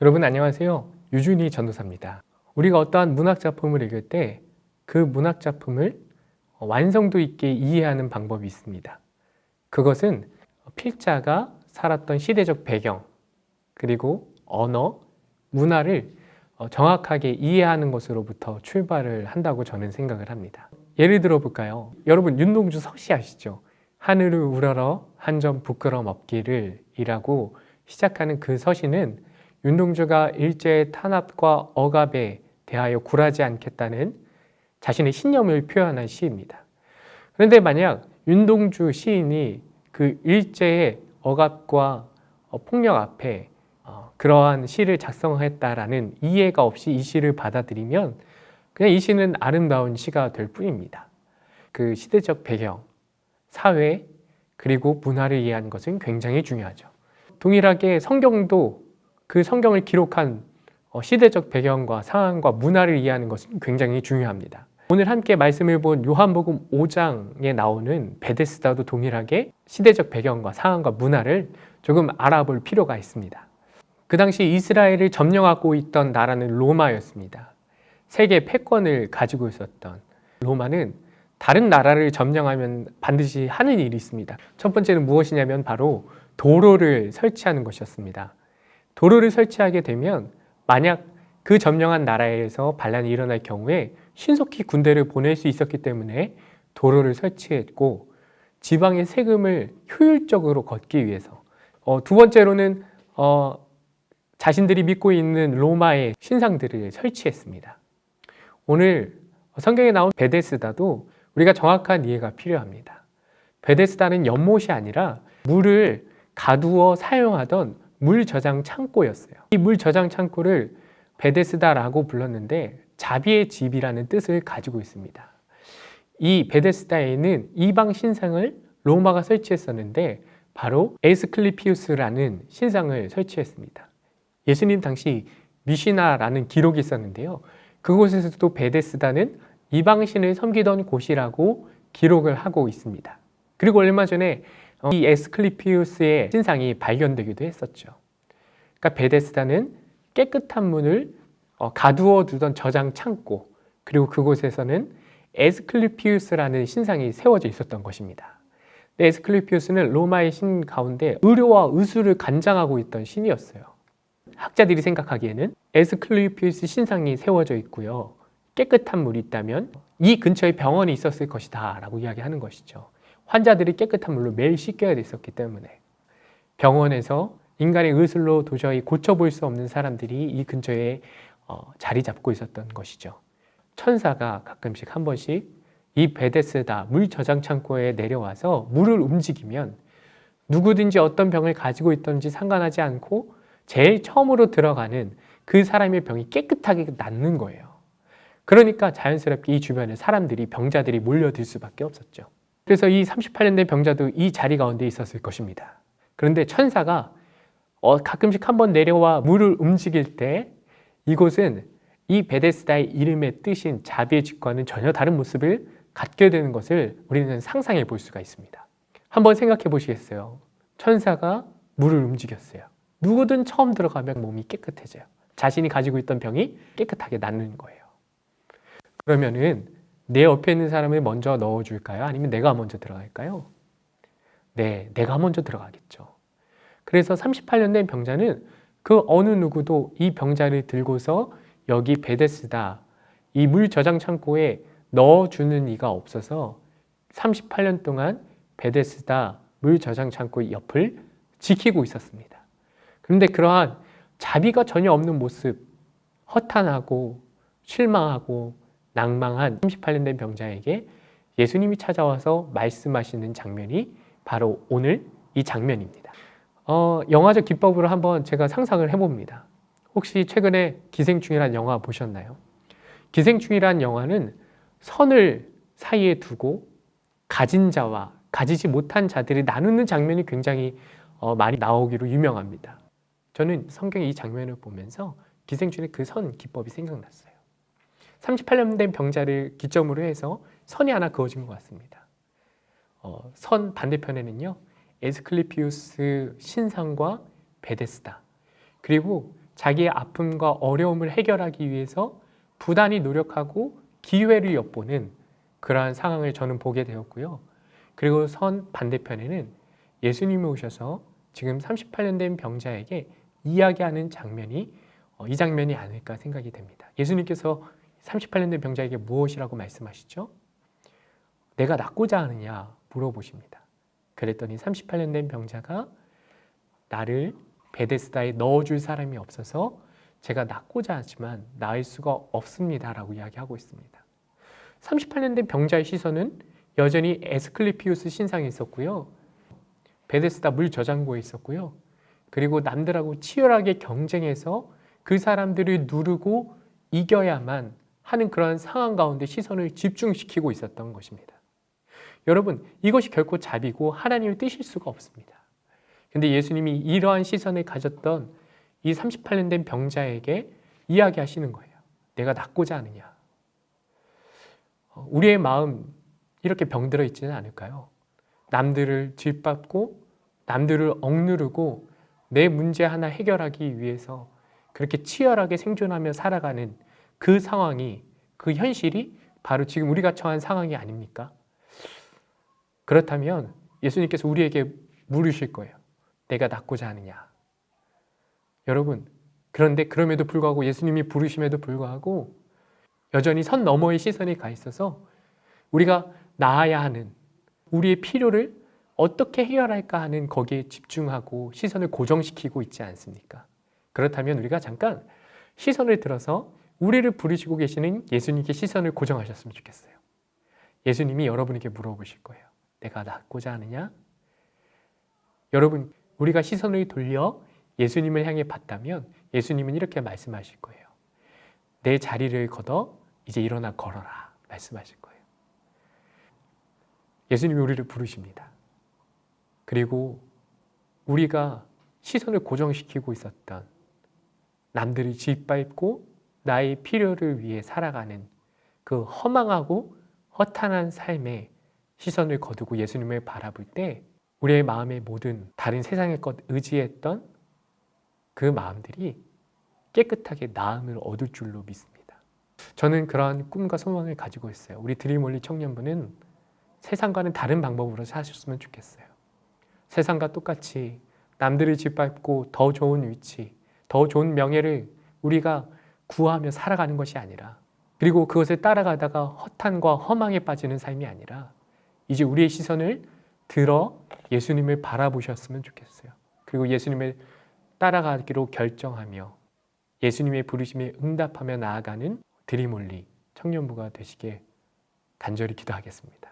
여러분 안녕하세요. 유준희 전도사입니다. 우리가 어떠한 문학작품을 읽을 때 그 문학작품을 완성도 있게 이해하는 방법이 있습니다. 그것은 필자가 살았던 시대적 배경, 그리고 언어, 문화를 정확하게 이해하는 것으로부터 출발을 한다고 저는 생각을 합니다. 예를 들어 볼까요? 여러분 윤동주 서시 아시죠? 하늘을 우러러 한 점 부끄럼 없기를 이라고 시작하는 그 서시는 윤동주가 일제의 탄압과 억압에 대하여 굴하지 않겠다는 자신의 신념을 표현한 시입니다. 그런데 만약 윤동주 시인이 그 일제의 억압과 폭력 앞에 그러한 시를 작성했다라는 이해가 없이 이 시를 받아들이면 그냥 이 시는 아름다운 시가 될 뿐입니다. 그 시대적 배경, 사회, 그리고 문화를 이해하는 것은 굉장히 중요하죠. 동일하게 성경도 그 성경을 기록한 시대적 배경과 상황과 문화를 이해하는 것은 굉장히 중요합니다. 오늘 함께 말씀을 본 요한복음 5장에 나오는 베데스다도 동일하게 시대적 배경과 상황과 문화를 조금 알아볼 필요가 있습니다. 그 당시 이스라엘을 점령하고 있던 나라는 로마였습니다. 세계 패권을 가지고 있었던 로마는 다른 나라를 점령하면 반드시 하는 일이 있습니다. 첫 번째는 무엇이냐면 바로 도로를 설치하는 것이었습니다. 도로를 설치하게 되면 만약 그 점령한 나라에서 반란이 일어날 경우에 신속히 군대를 보낼 수 있었기 때문에 도로를 설치했고, 지방의 세금을 효율적으로 걷기 위해서, 두 번째로는 자신들이 믿고 있는 로마의 신상들을 설치했습니다. 오늘 성경에 나온 베데스다도 우리가 정확한 이해가 필요합니다. 베데스다는 연못이 아니라 물을 가두어 사용하던 물 저장 창고였어요. 이 물 저장 창고를 베데스다라고 불렀는데 자비의 집이라는 뜻을 가지고 있습니다. 이 베데스다에는 이방 신상을 로마가 설치했었는데 바로 에스클리피우스라는 신상을 설치했습니다. 예수님 당시 미시나라는 기록이 있었는데요. 그곳에서도 베데스다는 이방신을 섬기던 곳이라고 기록을 하고 있습니다. 그리고 얼마 전에 이 에스클리피우스의 신상이 발견되기도 했었죠. 그러니까 베데스다는 깨끗한 문을 가두어 두던 저장 창고, 그리고 그곳에서는 에스클리피우스라는 신상이 세워져 있었던 것입니다. 에스클리피우스는 로마의 신 가운데 의료와 의술을 관장하고 있던 신이었어요. 학자들이 생각하기에는 에스클리피우스 신상이 세워져 있고요, 깨끗한 물이 있다면 이 근처에 병원이 있었을 것이다 라고 이야기하는 것이죠. 환자들이 깨끗한 물로 매일 씻겨야 됐었기 때문에 병원에서 인간의 의술로 도저히 고쳐볼 수 없는 사람들이 이 근처에 자리 잡고 있었던 것이죠. 천사가 가끔씩 한 번씩 이 베데스다 물 저장 창고에 내려와서 물을 움직이면 누구든지 어떤 병을 가지고 있던지 상관하지 않고 제일 처음으로 들어가는 그 사람의 병이 깨끗하게 낫는 거예요. 그러니까 자연스럽게 이 주변에 사람들이, 병자들이 몰려들 수밖에 없었죠. 그래서 이 38년 된 병자도 이 자리 가운데 있었을 것입니다. 그런데 천사가 가끔씩 한번 내려와 물을 움직일 때 이곳은 이 베데스다의 이름의 뜻인 자비의 집과는 전혀 다른 모습을 갖게 되는 것을 우리는 상상해 볼 수가 있습니다. 한번 생각해 보시겠어요? 천사가 물을 움직였어요. 누구든 처음 들어가면 몸이 깨끗해져요. 자신이 가지고 있던 병이 깨끗하게 낫는 거예요. 그러면은 내 옆에 있는 사람을 먼저 넣어줄까요? 아니면 내가 먼저 들어갈까요? 네, 내가 먼저 들어가겠죠. 그래서 38년 된 병자는 그 어느 누구도 이 병자를 들고서 여기 베데스다, 이 물 저장 창고에 넣어주는 이가 없어서 38년 동안 베데스다 물 저장 창고 옆을 지키고 있었습니다. 그런데 그러한 자비가 전혀 없는 모습, 허탄하고 실망하고 낭망한 38년 된 병자에게 예수님이 찾아와서 말씀하시는 장면이 바로 오늘 이 장면입니다. 영화적 기법으로 한번 제가 상상을 해봅니다. 혹시 최근에 기생충이라는 영화 보셨나요? 기생충이라는 영화는 선을 사이에 두고 가진 자와 가지지 못한 자들이 나누는 장면이 굉장히 많이 나오기로 유명합니다. 저는 성경의 이 장면을 보면서 기생충의 그 선 기법이 생각났어요. 38년 된 병자를 기점으로 해서 선이 하나 그어진 것 같습니다. 선 반대편에는요, 에스클리피우스 신상과 베데스다, 그리고 자기의 아픔과 어려움을 해결하기 위해서 부단히 노력하고 기회를 엿보는 그러한 상황을 저는 보게 되었고요. 그리고 선 반대편에는 예수님이 오셔서 지금 38년 된 병자에게 이야기하는 장면이 이 장면이 아닐까 생각이 됩니다. 예수님께서 38년 된 병자에게 무엇이라고 말씀하시죠? 내가 낫고자 하느냐 물어보십니다. 그랬더니 38년 된 병자가 나를 베데스다에 넣어줄 사람이 없어서 제가 낫고자 하지만 나을 수가 없습니다 라고 이야기하고 있습니다. 38년 된 병자의 시선은 여전히 에스클리피우스 신상에 있었고요. 베데스다 물 저장고에 있었고요. 그리고 남들하고 치열하게 경쟁해서 그 사람들을 누르고 이겨야만 하는 그런 상황 가운데 시선을 집중시키고 있었던 것입니다. 여러분, 이것이 결코 자비고 하나님의 뜻일 수가 없습니다. 근데 예수님이 이러한 시선을 가졌던 이 38년 된 병자에게 이야기하시는 거예요. 내가 낫고자 하느냐. 우리의 마음 이렇게 병들어 있지는 않을까요? 남들을 짓밟고 남들을 억누르고 내 문제 하나 해결하기 위해서 그렇게 치열하게 생존하며 살아가는 그 상황이, 그 현실이 바로 지금 우리가 처한 상황이 아닙니까? 그렇다면 예수님께서 우리에게 물으실 거예요. 내가 낫고자 하느냐? 여러분, 그런데 그럼에도 불구하고 예수님이 부르심에도 불구하고 여전히 선 너머의 시선이 가 있어서 우리가 나아야 하는 우리의 필요를 어떻게 해결할까 하는 거기에 집중하고 시선을 고정시키고 있지 않습니까? 그렇다면 우리가 잠깐 시선을 들어서 우리를 부르시고 계시는 예수님께 시선을 고정하셨으면 좋겠어요. 예수님이 여러분에게 물어보실 거예요. 내가 낫고자 하느냐? 여러분, 우리가 시선을 돌려 예수님을 향해 봤다면 예수님은 이렇게 말씀하실 거예요. 내 자리를 걷어 이제 일어나 걸어라 말씀하실 거예요. 예수님이 우리를 부르십니다. 그리고 우리가 시선을 고정시키고 있었던 남들이 짓밟고 나의 필요를 위해 살아가는 그 허망하고 허탄한 삶에 시선을 거두고 예수님을 바라볼 때 우리의 마음의 모든 다른 세상의 것 의지했던 그 마음들이 깨끗하게 나음을 얻을 줄로 믿습니다. 저는 그러한 꿈과 소망을 가지고 있어요. 우리 드림올리 청년부는 세상과는 다른 방법으로 사셨으면 좋겠어요. 세상과 똑같이 남들을 짓밟고 더 좋은 위치, 더 좋은 명예를 우리가 구하며 살아가는 것이 아니라, 그리고 그것을 따라가다가 허탄과 허망에 빠지는 삶이 아니라 이제 우리의 시선을 들어 예수님을 바라보셨으면 좋겠어요. 그리고 예수님을 따라가기로 결정하며 예수님의 부르심에 응답하며 나아가는 드림올리 청년부가 되시길 간절히 기도하겠습니다.